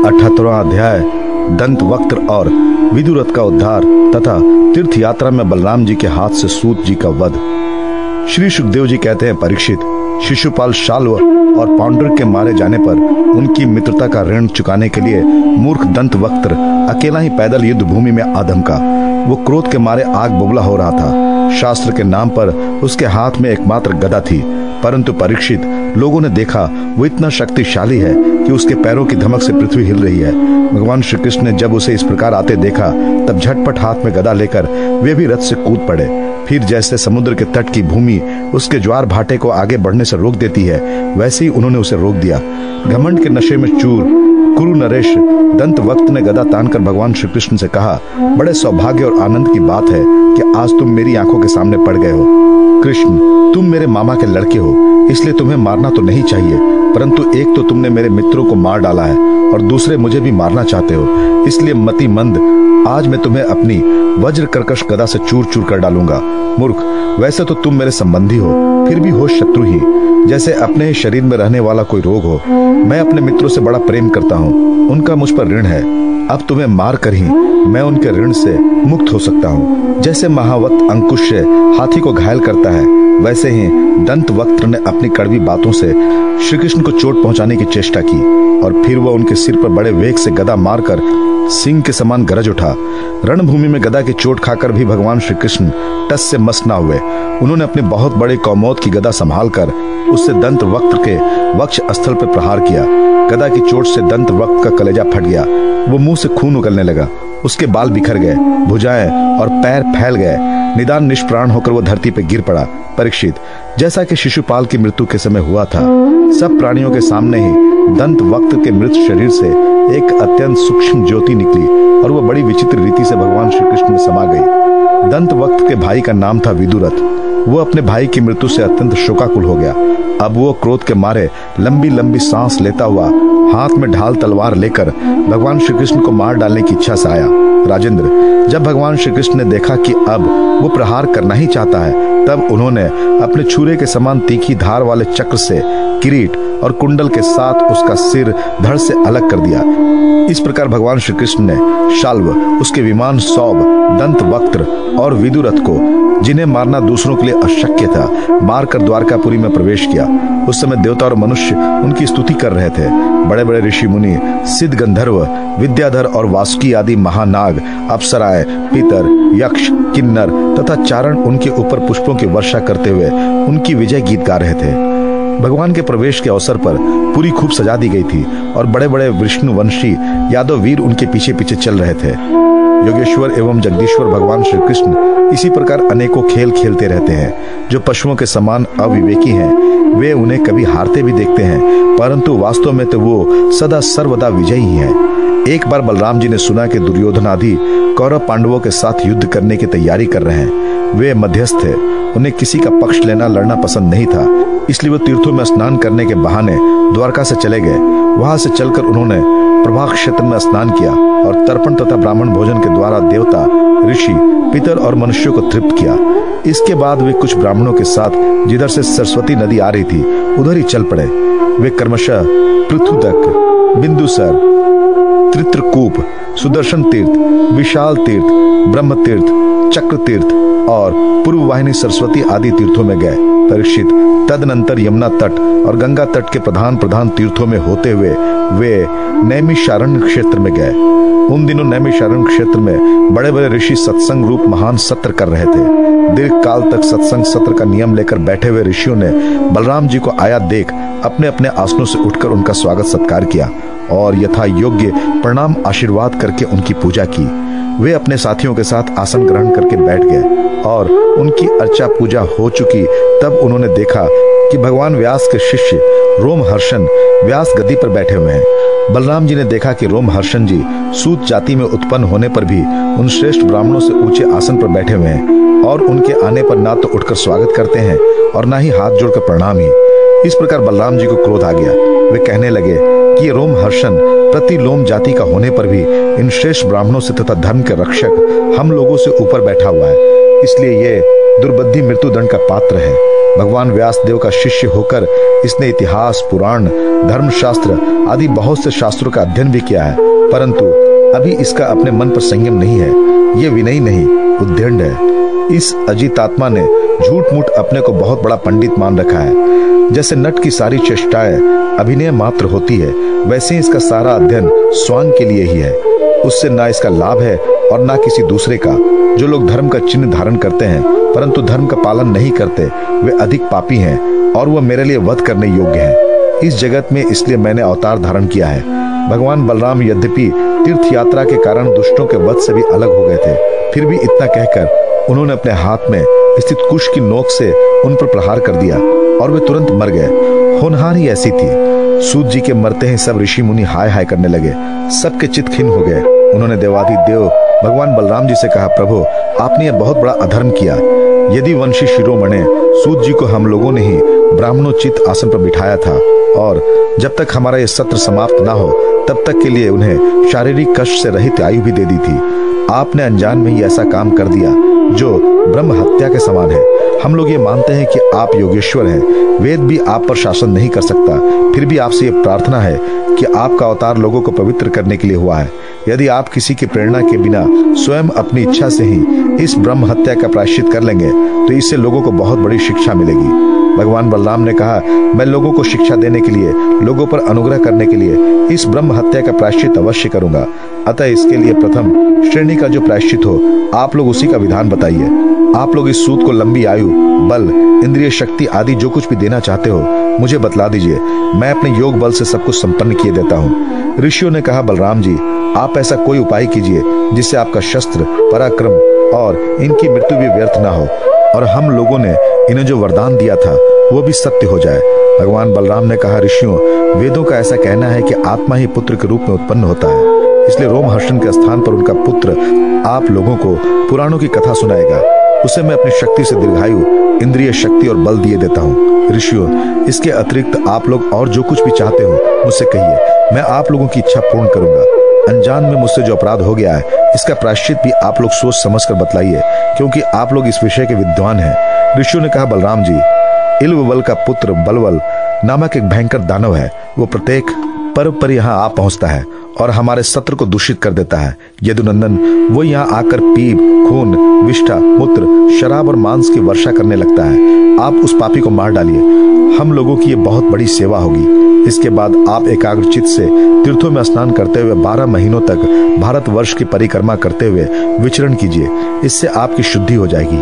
78वां अध्याय दंत वक्त्र और विदुरथ का उद्धार तथा तीर्थ यात्रा में बलराम जी के हाथ से सूत जी का वध। श्री सुखदेव जी कहते हैं, परीक्षित, शिशुपाल शाल्व और पांडुरंग के मारे जाने पर उनकी मित्रता का ऋण चुकाने के लिए मूर्ख दंत वक्त्र अकेला ही पैदल युद्ध भूमि में आधमका। वो क्रोध के मारे आग बुबला हो रहा था। शास्त्र के नाम पर उसके हाथ में एकमात्र गदा थी, परंतु परीक्षित, लोगों ने देखा वो इतना शक्तिशाली है कि उसके पैरों की धमक से पृथ्वी हिल रही है। भगवान श्री कृष्ण ने जब उसे इस प्रकार आते देखा तब झटपट हाथ में गदा लेकर वे भी रथ से कूद पड़े। फिर जैसे समुद्र के तट की भूमि उसके ज्वार भाटे को आगे बढ़ने से रोक देती है, वैसे ही उन्होंने उसे रोक दिया। घमंड के नशे में चूर कुरु नरेश दंत वक्त ने गदा तानकर भगवान श्री कृष्ण से कहा, बड़े सौभाग्य और आनंद की बात है कि आज तुम मेरी आंखों के सामने पड़ गए हो। कृष्ण, तुम मेरे मामा के लड़के हो, इसलिए तुम्हें मारना तो नहीं चाहिए, परंतु एक तो तुमने मेरे मित्रों को मार डाला है और दूसरे मुझे भी मारना चाहते हो, इसलिए मति मंद, आज मैं तुम्हें अपनी वज्र कर्कश गदा से चूर चूर कर डालूंगा। मूर्ख, वैसे तो तुम मेरे संबंधी हो, फिर भी हो शत्रु ही, जैसे अपने ही शरीर में रहने वाला कोई रोग हो। मैं अपने मित्रों से बड़ा प्रेम करता हूँ, उनका मुझ पर ऋण है। अब तुम्हें मार कर ही मैं उनके ऋण से मुक्त हो सकता हूँ। जैसे महावत अंकुश से हाथी को घायल करता है, वैसे ही दंत वक्त्र ने अपनी कड़वी बातों से श्री कृष्ण को चोट पहुंचाने की चेष्टा की और फिर वह उनके सिर पर बड़े वेग से गदा मारकर सिंह के समान गरज उठा। रणभूमि में गदा की चोट खाकर भी भगवान श्री कृष्ण टस से मस न हुए। उन्होंने अपने बहुत बड़े कौमोद की गदा संभालकर उससे दंत वक्त्र के वक्ष स्थल पर प्रहार किया। गदा की चोट से दंत वक्त्र का कलेजा फट गया। वो मुंह से खून उगलने लगा। उसके बाल बिखर गए, भुजाएं और पैर फैल गए। निदान निष्प्राण होकर वो धरती पर गिर पड़ा। परीक्षित, जैसा कि शिशुपाल की मृत्यु के समय हुआ था, सब प्राणियों के सामने ही दंत वक्त्र के मृत शरीर से एक अत्यंत सूक्ष्म ज्योति निकली और वह बड़ी विचित्र रीति से भगवान श्री कृष्ण में समा गई। दंत वक्त्र के भाई का नाम था विदुरथ। वो अपने भाई की मृत्यु से अत्यंत शोकाकुल हो गया। अब वो क्रोध के मारे लंबी लंबी सांस लेता हुआ हाथ में ढाल तलवार लेकर भगवान श्री कृष्ण को मार डालने की इच्छा से आया। राजेंद्र, जब भगवान श्री कृष्ण ने देखा कि अब वो प्रहार करना ही चाहता है, तब उन्होंने अपने छुरे के समान तीखी धार वाले चक्र से किरीट और कुंडल के साथ उसका सिर धड़ से अलग कर दिया। इस प्रकार भगवान श्री कृष्ण ने शाल्व, उसके विमान सौभ, दंत वक्त्र और विदुरथ को, जिन्हें मारना दूसरों के लिए अशक्य था, मारकर द्वारकापुरी में प्रवेश किया। उस समय देवता और मनुष्य उनकी स्तुति कर रहे थे। बड़े बड़े ऋषि मुनि, सिद्ध गंधर्व, विद्याधर और वासुकी आदि महानाग, अप्सराएं, पितर, यक्ष, किन्नर तथा चारण उनके ऊपर पुष्पों की वर्षा करते हुए उनकी विजय गीत गा रहे थे। भगवान के प्रवेश के अवसर पर पूरी खूब सजा दी गई थी और बड़े बड़े विष्णुवंशी यादव वीर उनके पीछे पीछे चल रहे थे। योगेश्वर एवं जगदीश्वर भगवान श्री कृष्ण इसी प्रकार अनेकों खेल खेलते रहते हैं। जो पशुओं के समान अविवेकी हैं, वे उन्हें कभी हारते भी देखते हैं, परंतु वास्तव में तो वो सदा सर्वदा विजयी ही हैं। एक बार बलराम जी ने सुना कि दुर्योधन आदि कौरव पांडवों के साथ युद्ध करने की तैयारी कर रहे हैं। वे मध्यस्थ थे, उन्हें किसी का पक्ष लेना लड़ना पसंद नहीं था, इसलिए वो तीर्थों में स्नान करने के बहाने द्वारका से चले गए। वहां से चलकर उन्होंने प्रभा क्षेत्र में स्नान किया और तर्पण तथा ब्राह्मण भोजन के द्वारा देवता, ऋषि, पितर और मनुष्यों को तृप्त किया। इसके बाद वे कुछ ब्राह्मणों के साथ जिधर से सरस्वती नदी आ रही थी उधर ही चल पड़े। वे क्रमशः पृथुदक, बिंदुसर, त्रित्रकूप, सुदर्शन तीर्थ, विशाल तीर्थ, ब्रह्म तीर्थ, चक्र तीर्थ और पूर्व वाहिनी सरस्वती आदि तीर्थों में गए। परीक्षित, तदनंतर यमुना तट और गंगा तट के प्रधान प्रधान तीर्थों में होते हुए वे नैमिषारण्य क्षेत्र में गए। उन दिनों नैमिषारण्य क्षेत्र में बड़े बड़े ऋषि सत्संग रूप महान सत्र कर रहे थे। दीर्घ काल तक सत्संग सत्र का नियम लेकर बैठे हुए ऋषियों ने बलराम जी को आया देख अपने अपने आसनों से उठकर उनका स्वागत सत्कार किया और यथा योग्य प्रणाम आशीर्वाद करके उनकी पूजा की। वे अपने साथियों के साथ आसन ग्रहण करके बैठ गए और उनकी अर्चा पूजा हो चुकी तब उन्होंने देखा कि भगवान व्यास के शिष्य रोमहर्षण व्यास गद्दी पर बैठे हुए हैं। बलराम जी ने देखा कि रोमहर्षण जी सूत जाति में उत्पन्न होने पर भी उन श्रेष्ठ ब्राह्मणों से ऊंचे आसन पर बैठे हुए हैं और उनके आने पर ना तो उठकर स्वागत करते हैं और ना ही हाथ जोड़कर प्रणाम ही। इस प्रकार बलराम जी को क्रोध आ गया। वे कहने लगे कि ये रोमहर्षण प्रतिलोम जाति का होने पर भी इन श्रेष्ठ ब्राह्मणों से तथा धर्म के रक्षक हम लोगों से ऊपर बैठा हुआ है, इसलिए ये दुर्बुद्धि मृत्युदंड का पात्र है। भगवान व्यासदेव का शिष्य होकर इसने इतिहास, पुराण, धर्मशास्त्र आदि बहुत से शास्त्रों का अध्ययन भी किया है, परंतु अभी इसका अपने मन पर संयम नहीं है। ये विनयी नहीं, उद्दंड है। इस अजितात्मा ने झूठ मूठ अपने को बहुत बड़ा पंडित मान रखा है। जैसे नट की सारी चेष्टाएं अभिनय मात्र होती है, वैसे ही इसका सारा अध्ययन स्वांग के लिए ही है। उससे ना इसका लाभ है और ना किसी दूसरे का। जो लोग धर्म का चिन्ह धारण करते हैं परंतु धर्म का पालन नहीं करते, वे अधिक पापी हैं और वह मेरे लिए वध करने योग्य है इस जगत में। इसलिए मैंने अवतार धारण किया है। भगवान बलराम यद्यपि तीर्थ यात्रा के कारण दुष्टों के वध से भी अलग हो गए थे, फिर भी इतना कहकर उन्होंने अपने हाथ में स्थित कुश की नोक से उन पर प्रहार कर दिया और वे तुरंत मर गए। होनहार ही ऐसी थी। सूत जी के मरते ही सब ऋषि मुनि हाय हाय करने लगे। सबके चित्त खिन्न हो गए। उन्होंने देवाधिदेव भगवान बलराम जी से कहा, प्रभु आपने यह बहुत बड़ा अधर्म किया। यदि वंशी शिरोमणे सूत जी को हम लोगों ने ही ब्राह्मणोचित आसन पर बिठाया था और जब तक हमारा यह सत्र समाप्त ना हो तब तक के लिए उन्हें शारीरिक कष्ट से रहित आयु भी दे दी थी। आपने अनजान में ही ऐसा काम कर दिया जो ब्रह्म हत्या के समान है। हम लोग ये मानते हैं कि आप योगेश्वर हैं, वेद भी आप पर शासन नहीं कर सकता, फिर भी आपसे ये प्रार्थना है कि आपका अवतार लोगों को पवित्र करने के लिए हुआ है। यदि आप किसी की प्रेरणा के बिना स्वयं अपनी इच्छा से ही इस ब्रह्म हत्या का प्रायश्चित कर लेंगे तो इससे लोगों को बहुत बड़ी शिक्षा मिलेगी। भगवान बलराम ने कहा, मैं लोगों को शिक्षा देने के लिए, लोगों पर अनुग्रह करने के लिए इस ब्रह्म हत्या का प्रायश्चित अवश्य करूंगा। अतः इसके लिए प्रथम श्रेणी का जो प्रायश्चित हो आप लोग उसी का विधान बताइए। आप लोग इस सूत को लंबी आयु, बल, इंद्रिय शक्ति आदि जो कुछ भी देना चाहते हो मुझे बतला दीजिए। मैं अपने योग बल से सब कुछ संपन्न किए देता हूँ। ऋषियों ने कहा, बलराम जी आप ऐसा कोई उपाय कीजिए जिससे आपका शस्त्र, पराक्रम और इनकी मृत्यु भी व्यर्थ ना हो और हम लोगों ने इन्हें जो वरदान दिया था वो भी सत्य हो जाए। भगवान बलराम ने कहा, ऋषियों वेदों का ऐसा कहना है कि आत्मा ही पुत्र के रूप में उत्पन्न होता है, इसलिए रोमहर्षण के स्थान पर उनका पुत्र आप लोगों को पुराणों की कथा सुनाएगा। उसे मैं अपनी शक्ति से दीर्घायु, इंद्रिय शक्ति और बल दिए देता हूँ। ऋषियों इसके अतिरिक्त आप लोग और जो कुछ भी चाहते हो मुझसे कहिए, मैं आप लोगों की इच्छा पूर्ण करूंगा। अनजान में मुझसे जो अपराध हो गया है इसका प्रायश्चित भी आप लोग सोच समझ कर बतलाइए, क्योंकि आप लोग इस विषय के विद्वान हैं। ऋषियों ने कहा, बलराम जी इल्वबल का पुत्र बलवल नामक एक भयंकर दानव है। वो प्रत्येक पर्व पर यहाँ आ पहुंचता है और हमारे सत्र को दूषित कर देता है। यदुनंदन वो यहाँ आकर पीप, खून, विष्ठा, मूत्र, शराब और मांस की वर्षा करने लगता है। आप उस पापी को मार डालिए, हम लोगों की ये बहुत बड़ी सेवा होगी। इसके बाद आप एकाग्रचित से तीर्थों में स्नान करते हुए 12 महीनों तक भारतवर्ष की परिक्रमा करते हुए विचरण कीजिए। इससे आपकी शुद्धि हो जाएगी।